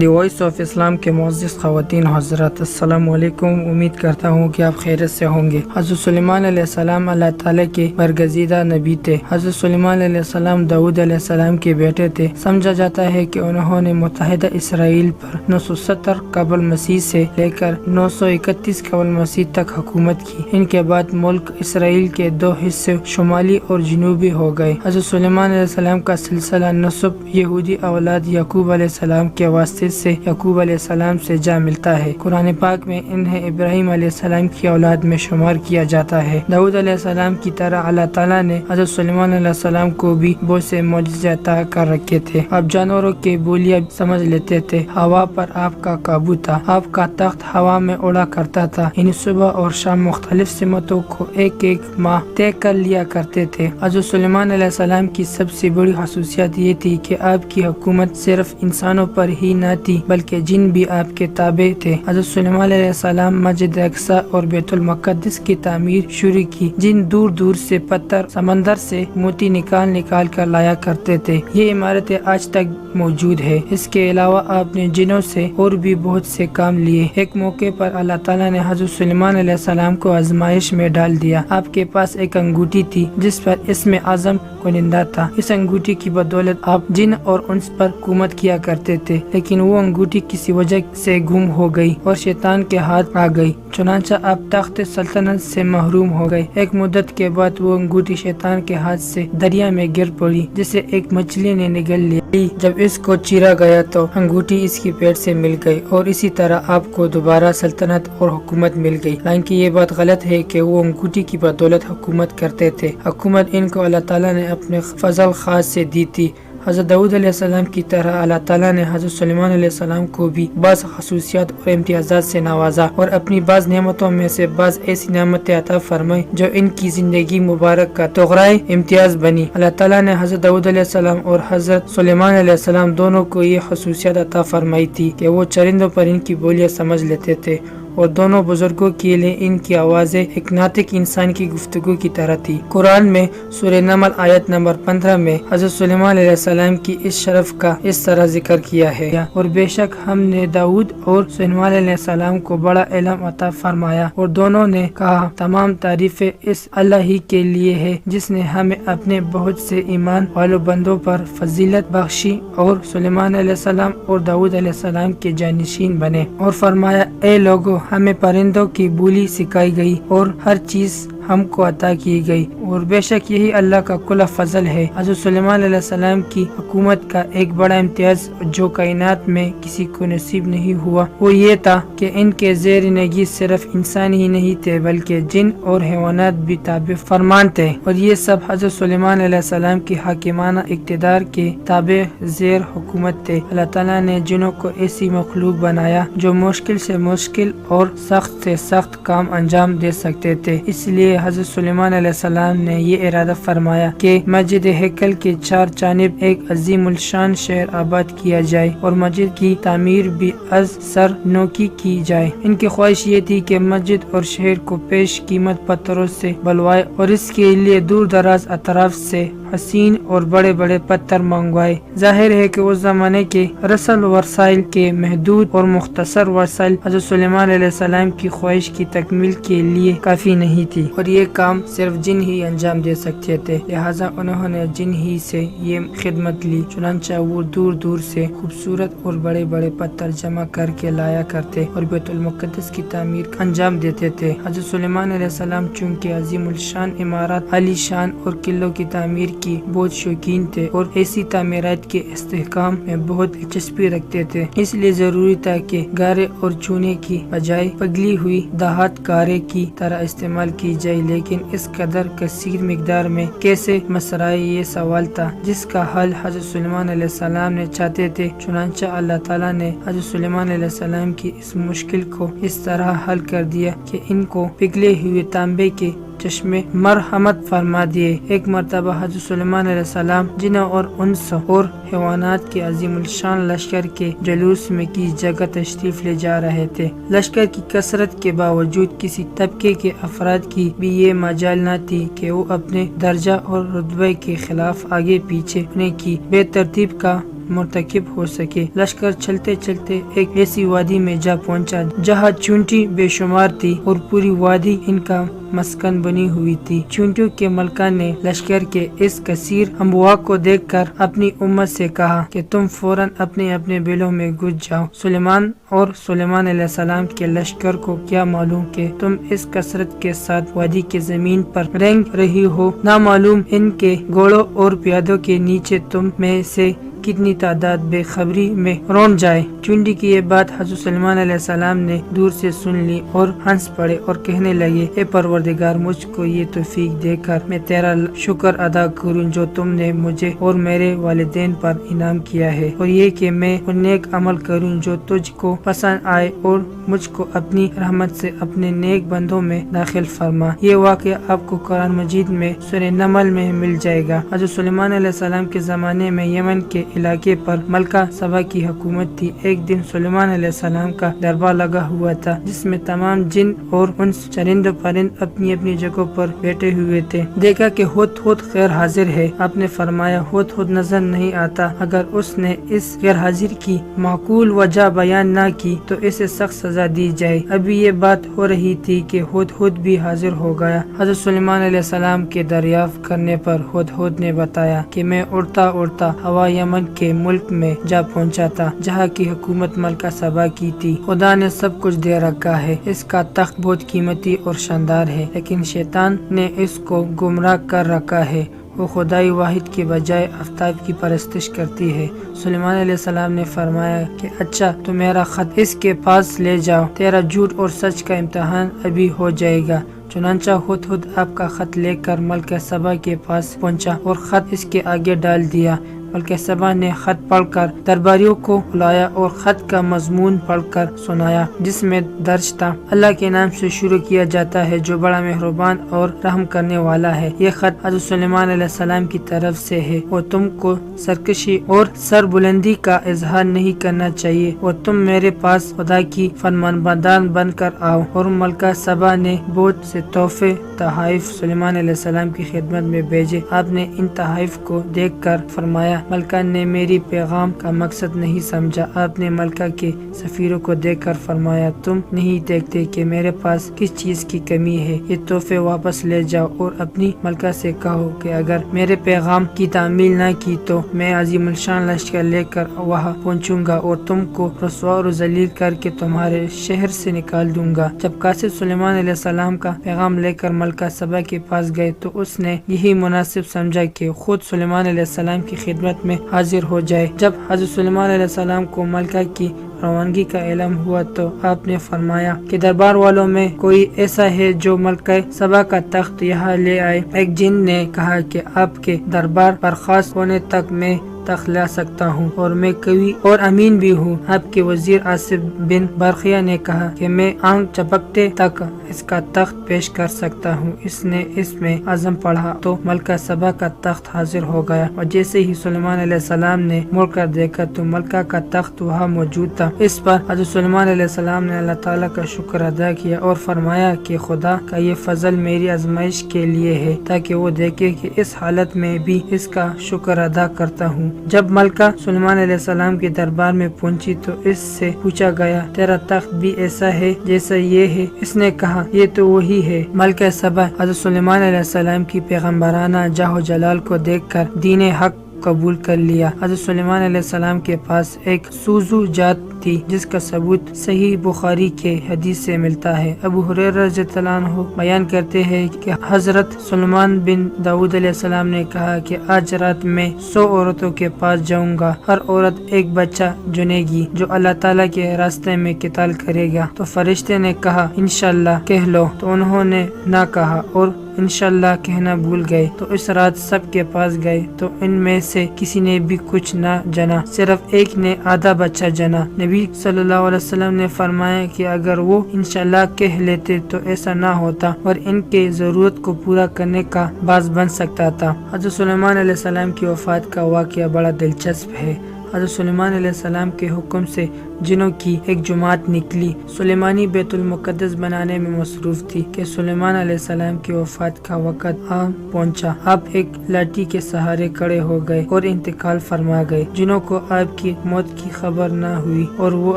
The voice of اسلام کے معزز خواتین حضرات، السلام علیکم۔ امید کرتا ہوں کہ آپ خیریت سے ہوں گے۔ حضرت سلیمان علیہ السلام اللہ تعالیٰ کے برگزیدہ نبی تھے۔ حضرت سلیمان علیہ السلام داؤد علیہ السلام کے بیٹے تھے۔ سمجھا جاتا ہے کہ انہوں نے متحدہ اسرائیل پر 970 قبل مسیح سے لے کر 931 قبل مسیح تک حکومت کی۔ ان کے بعد ملک اسرائیل کے 2 حصے شمالی اور جنوبی ہو گئے۔ حضرت سلیمان علیہ السلام کا سلسلہ نسب یہودی اولاد یعقوب علیہ السلام کے واسطے سے یعقوب علیہ السلام سے جا ملتا ہے۔ قرآن پاک میں انہیں ابراہیم علیہ السلام کی اولاد میں شمار کیا جاتا ہے۔ داؤد علیہ السلام کی طرح اللہ تعالیٰ نے حضرت سلیمان علیہ السلام کو بھی بہت سے معجزے عطا کر رکھے تھے۔ آپ جانوروں کے بولیاں سمجھ لیتے تھے۔ ہوا پر آپ کا قابو تھا۔ آپ کا تخت ہوا میں اڑا کرتا تھا۔ یعنی صبح اور شام مختلف سمتوں کو ایک ماہ طے کر لیا کرتے تھے۔ حضرت سلیمان علیہ السلام کی سب سے بڑی خصوصیت یہ تھی کہ آپ کی حکومت صرف انسانوں پر ہی نہ تھی بلکہ جن بھی آپ کے تابع تھے۔ حضرت سلیمان علیہ السلام مسجد اقصی اور بیت المقدس کی تعمیر شروع کی، جن دور دور سے پتھر سمندر سے موتی نکال کر لایا کرتے تھے۔ یہ عمارتیں آج تک موجود ہے۔ اس کے علاوہ آپ نے جنوں سے اور بھی بہت سے کام لیے۔ ایک موقع پر اللہ تعالیٰ نے حضرت سلیمان علیہ السلام کو آزمائش میں ڈال دیا۔ آپ کے پاس ایک انگوٹھی تھی جس پر اسم اعظم کنندہ تھا۔ اس انگوٹھی کی بدولت آپ جن اور انس پر حکومت کیا کرتے تھے، لیکن وہ انگوٹھی کسی وجہ سے گم ہو گئی اور شیطان کے ہاتھ آ گئی، چنانچہ آپ تخت سلطنت سے محروم ہو گئے۔ ایک مدت کے بعد وہ انگوٹھی شیطان کے ہاتھ سے دریا میں گر پڑی، جسے ایک مچھلی نے نگل لی۔ جب اس کو چیرا گیا تو انگوٹھی اس کی پیٹ سے مل گئی اور اسی طرح آپ کو دوبارہ سلطنت اور حکومت مل گئی۔ حالانکہ یہ بات غلط ہے کہ وہ انگوٹھی کی بدولت حکومت کرتے تھے۔ حکومت ان کو اللہ تعالیٰ نے اپنے فضل خاص سے دی تھی۔ حضرت داؤد علیہ السلام کی طرح اللہ تعالیٰ نے حضرت سلیمان علیہ السلام کو بھی بعض خصوصیات اور امتیازات سے نوازا اور اپنی بعض نعمتوں میں سے بعض ایسی نعمتیں عطا فرمائی جو ان کی زندگی مبارک کا تغرائے امتیاز بنی۔ اللہ تعالیٰ نے حضرت داؤد علیہ السلام اور حضرت سلیمان علیہ السلام دونوں کو یہ خصوصیات عطا فرمائی تھی کہ وہ چرندوں پر ان کی بولیاں سمجھ لیتے تھے، اور دونوں بزرگوں کے لیے ان کی آوازیں ایک ناطق انسان کی گفتگو کی طرح تھی۔ قرآن میں سورہ نمل آیت نمبر 15 میں حضرت سلیمان علیہ السلام کی اس شرف کا اس طرح ذکر کیا ہے، اور بے شک ہم نے داؤد اور سلیمان علیہ السلام کو بڑا علم عطا فرمایا، اور دونوں نے کہا تمام تعریفیں اس اللہ ہی کے لیے ہے جس نے ہمیں اپنے بہت سے ایمان والوں بندوں پر فضیلت بخشی اور سلیمان علیہ السلام اور داؤد علیہ السلام کے جانشین بنے، اور فرمایا اے لوگو ہمیں پرندوں کی بولی سکھائی گئی اور ہر چیز ہم کو عطا کی گئی، اور بے شک یہی اللہ کا کھلا فضل ہے۔ حضرت سلیمان علیہ السلام کی حکومت کا ایک بڑا امتیاز جو کائنات میں کسی کو نصیب نہیں ہوا وہ یہ تھا کہ ان کے زیر نگی صرف انسان ہی نہیں تھے بلکہ جن اور حیوانات بھی تابع فرمان تھے، اور یہ سب حضرت سلیمان علیہ السلام کی حاکمانہ اقتدار کے تابع زیر حکومت تھے۔ اللہ تعالیٰ نے جنوں کو ایسی مخلوق بنایا جو مشکل سے مشکل اور سخت سے سخت کام انجام دے سکتے تھے، اس لیے حضرت سلیمان علیہ السلام نے یہ ارادہ فرمایا کہ مسجد ہیکل کے 4 جانب ایک عظیم الشان شہر آباد کیا جائے اور مسجد کی تعمیر بھی از سر نو کی جائے۔ ان کی خواہش یہ تھی کہ مسجد اور شہر کو پیش قیمت پتھروں سے بلوائے اور اس کے لیے دور دراز اطراف سے حسین اور بڑے بڑے پتھر منگوائے۔ ظاہر ہے کہ اس زمانے کے رسل وسائل کے محدود اور مختصر وسائل حضرت سلیمان علیہ السلام کی خواہش کی تکمیل کے لیے کافی نہیں تھی، اور یہ کام صرف جن ہی انجام دے سکتے تھے، لہٰذا انہوں نے جن ہی سے یہ خدمت لی۔ چنانچہ وہ دور دور سے خوبصورت اور بڑے بڑے پتھر جمع کر کے لایا کرتے اور بیت المقدس کی تعمیر کا انجام دیتے تھے۔ حضرت سلیمان علیہ السلام چونکہ عظیم الشان عمارات، عالی شان اور قلعوں کی تعمیر کی بہت شوقین تھے اور ایسی تعمیرات کے استحکام میں بہت دلچسپی رکھتے تھے، اس لیے ضروری تھا کہ گارے اور چونے کی بجائے پگھلی ہوئی دھات گارے کی طرح استعمال کی جائے، لیکن اس قدر کثیر مقدار میں کیسے مسرائے یہ سوال تھا جس کا حل حضرت سلیمان علیہ السلام نے چاہتے تھے۔ چنانچہ اللہ تعالیٰ نے حضرت سلیمان علیہ السلام کی اس مشکل کو اس طرح حل کر دیا کہ ان کو پگھلے ہوئے تانبے کے چشمے مرحمت فرما دیے۔ ایک مرتبہ حضرت سلیمان علیہ السلام جنوں اور انس اور حیوانات کے عظیم الشان لشکر کے جلوس میں کس جگہ تشریف لے جا رہے تھے۔ لشکر کی کثرت کے باوجود کسی طبقے کے افراد کی بھی یہ مجال نہ تھی کہ وہ اپنے درجہ اور رتبے کے خلاف آگے پیچھے ہونے کی بے ترتیب کا مرتکب ہو سکے۔ لشکر چلتے چلتے ایک ایسی وادی میں جا پہنچا جہاں چونٹی بے شمار تھی اور پوری وادی ان کا مسکن بنی ہوئی تھی۔ چونٹیوں کے ملکہ نے لشکر کے اس کثیر امواج کو دیکھ کر اپنی امت سے کہا کہ تم فوراً اپنے اپنے بیلوں میں گھس جاؤ۔ سلیمان علیہ السلام کے لشکر کو کیا معلوم کہ تم اس کثرت کے ساتھ وادی کی زمین پر رینگ رہی ہو، نہ معلوم ان کے گھوڑوں اور پیادوں کے نیچے تم میں سے کتنی تعداد بے خبری میں رون جائے۔ چونٹی کی یہ بات حضرت سلیمان علیہ السلام نے دور سے سن لی اور ہنس پڑے اور کہنے لگے، اے پروردگار، مجھ کو یہ توفیق دے کر میں تیرا شکر ادا کروں جو تم نے مجھے اور میرے والدین پر انعام کیا ہے، اور یہ کہ میں ان نیک عمل کروں جو تجھ کو پسند آئے، اور مجھ کو اپنی رحمت سے اپنے نیک بندوں میں داخل فرما۔ یہ واقعہ آپ کو قرآن مجید میں سورہ نمل میں مل جائے گا۔ حضرت سلیمان علیہ السلام کے زمانے میں یمن کے علاقے پر ملکہ سبا کی حکومت تھی۔ ایک دن سلیمان علیہ السلام کا دربار لگا ہوا تھا جس میں تمام جن اور انس، چرند و پرند اپنی اپنی جگہوں پر بیٹھے ہوئے تھے۔ دیکھا کہ ہدہد غیر حاضر ہے۔ آپ نے فرمایا، ہدہد نظر نہیں آتا۔ اگر اس نے اس غیر حاضر کی معقول وجہ بیان نہ کی تو اسے سخت سزا دی جائے۔ ابھی یہ بات ہو رہی تھی کہ ہدہد بھی حاضر ہو گیا۔ حضرت سلیمان علیہ السلام کے دریافت کرنے پر ہدہد نے بتایا کہ میں اڑتا اڑتا ہوا یمن کے ملک میں جا پہنچا تھا جہاں کی حکومت ملکہ سبا کی تھی۔ خدا نے سب کچھ دے رکھا ہے، اس کا تخت بہت قیمتی اور شاندار ہے، لیکن شیطان نے اس کو گمراہ کر رکھا ہے۔ وہ خدائی واحد کے بجائے آفتاب کی پرستش کرتی ہے۔ سلیمان علیہ السلام نے فرمایا کہ اچھا، تو میرا خط اس کے پاس لے جاؤ، تیرا جھوٹ اور سچ کا امتحان ابھی ہو جائے گا۔ چنانچہ ہدہد آپ کا خط لے کر ملکہ سبا کے پاس پہنچا اور خط اس کے آگے ڈال دیا۔ ملکہ سبا نے خط پڑھ کر درباریوں کو بلایا اور خط کا مضمون پڑھ کر سنایا، جس میں درج تھا، اللہ کے نام سے شروع کیا جاتا ہے جو بڑا مہربان اور رحم کرنے والا ہے۔ یہ خط حضرت سلیمان علیہ السلام کی طرف سے ہے، اور تم کو سرکشی اور سر بلندی کا اظہار نہیں کرنا چاہیے، اور تم میرے پاس خدا کی فرمانبردار بن کر آؤ۔ اور ملکہ سبا نے بہت سے تحفے، تحائف سلیمان علیہ السلام کی خدمت میں بھیجے۔ آپ نے ان تحائف کو دیکھ کر فرمایا، ملکہ نے میری پیغام کا مقصد نہیں سمجھا۔ آپ نے ملکہ کے سفیروں کو دیکھ کر فرمایا، تم نہیں دیکھتے کہ میرے پاس کس چیز کی کمی ہے؟ یہ تحفے واپس لے جاؤ اور اپنی ملکہ سے کہو کہ اگر میرے پیغام کی تعمیل نہ کی تو میں عظیم الشان لشکر لے کر وہاں پہنچوں گا اور تم کو رسوا اور ذلیل کر کے تمہارے شہر سے نکال دوں گا۔ جب قاصد سلیمان علیہ السلام کا پیغام لے کر ملکہ سبا کے پاس گئے تو اس نے یہی مناسب سمجھا کہ خود سلیمان علیہ السلام کی خدمت میں حاضر ہو جائے۔ جب حضرت سلیمان علیہ السلام کو ملکہ کی روانگی کا علم ہوا تو آپ نے فرمایا کہ دربار والوں میں کوئی ایسا ہے جو ملکہ سبا کا تخت یہاں لے آئے۔ ایک جن نے کہا کہ آپ کے دربار برخاست ہونے تک میں تخت لا سکتا ہوں، اور میں قوی اور امین بھی ہوں۔ آپ کے وزیر آصف بن برقیہ نے کہا کہ میں آنکھ چپکتے تک اس کا تخت پیش کر سکتا ہوں۔ اس نے اس میں عزم پڑھا تو ملکہ سبا کا تخت حاضر ہو گیا، اور جیسے ہی سلیمان علیہ السلام نے مڑ کر دیکھا تو ملکہ کا تخت وہاں موجود تھا۔ اس پر حضرت سلیمان علیہ السلام نے اللہ تعالیٰ کا شکر ادا کیا اور فرمایا کہ خدا کا یہ فضل میری آزمائش کے لیے ہے تاکہ وہ دیکھے کہ اس حالت میں بھی اس کا شکر ادا کرتا ہوں۔ جب ملکہ سلیمان علیہ السلام کے دربار میں پہنچی تو اس سے پوچھا گیا، تیرا تخت بھی ایسا ہے جیسا یہ ہے؟ اس نے کہا، یہ تو وہی ہے۔ ملکہ سبا حضرت سلیمان علیہ السلام کی پیغمبرانہ جاہ و جلال کو دیکھ کر دین حق قبول کر لیا۔ حضرت سلیمان علیہ السلام کے پاس ایک سوزو جات تھی جس کا ثبوت صحیح بخاری کے حدیث سے ملتا ہے۔ ابو ہریرہ رضی اللہ عنہ بیان کرتے ہیں کہ حضرت سلیمان بن داؤد علیہ السلام نے کہا کہ آج رات میں 100 عورتوں کے پاس جاؤں گا، ہر عورت ایک بچہ چنے گی جو اللہ تعالیٰ کے راستے میں قتال کرے گا۔ تو فرشتے نے کہا، انشاءاللہ کہہ لو، تو انہوں نے نہ کہا اور انشاءاللہ کہنا بھول گئے۔ تو اس رات سب کے پاس گئے تو ان میں سے کسی نے بھی کچھ نہ جنا، صرف ایک نے آدھا بچہ جنا۔ نبی صلی اللہ علیہ وسلم نے فرمایا کہ اگر وہ انشاءاللہ کہہ لیتے تو ایسا نہ ہوتا اور ان کے ضرورت کو پورا کرنے کا باعث بن سکتا تھا۔ حضرت سلیمان علیہ السلام کی وفات کا واقعہ بڑا دلچسپ ہے۔ حضرت سلیمان علیہ السلام کے حکم سے جنوں کی ایک جماعت نکلی۔ سلیمانی بیت المقدس بنانے میں مصروف تھی کہ سلیمان علیہ السلام کی وفات کا وقت آ پہنچا۔ آپ ایک لاٹھی کے سہارے کھڑے ہو گئے اور انتقال فرما گئے۔ جنوں کو آپ کی موت کی خبر نہ ہوئی اور وہ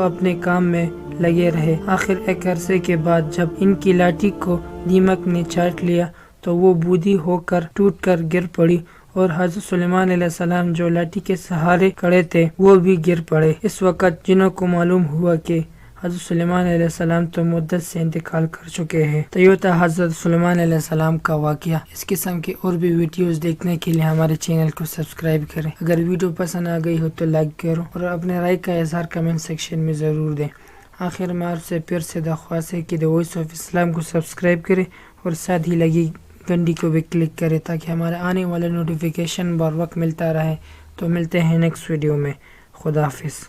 اپنے کام میں لگے رہے۔ آخر ایک عرصے کے بعد جب ان کی لاٹھی کو دیمک نے چاٹ لیا تو وہ بوڑھی ہو کر ٹوٹ کر گر پڑی اور حضرت سلیمان علیہ السلام جو لاٹھی کے سہارے کھڑے تھے وہ بھی گر پڑے۔ اس وقت جنوں کو معلوم ہوا کہ حضرت سلیمان علیہ السلام تو مدت سے انتقال کر چکے ہیں۔ تو یہ تھا حضرت سلیمان علیہ السلام کا واقعہ۔ اس قسم کے اور بھی ویڈیوز دیکھنے کے لیے ہمارے چینل کو سبسکرائب کریں۔ اگر ویڈیو پسند آ گئی ہو تو لائک کرو اور اپنے رائے کا اظہار کمنٹ سیکشن میں ضرور دیں۔ آخر میں آپ سے پھر سے درخواست ہے کہ دی وائس آف اسلام کو سبسکرائب کریں اور ساتھ ہی لگی گھنٹی کو بھی کلک کریں تاکہ ہمارے آنے والے نوٹیفیکیشن بر وقت ملتا رہے۔ تو ملتے ہیں نیکسٹ ویڈیو میں۔ خدا حافظ۔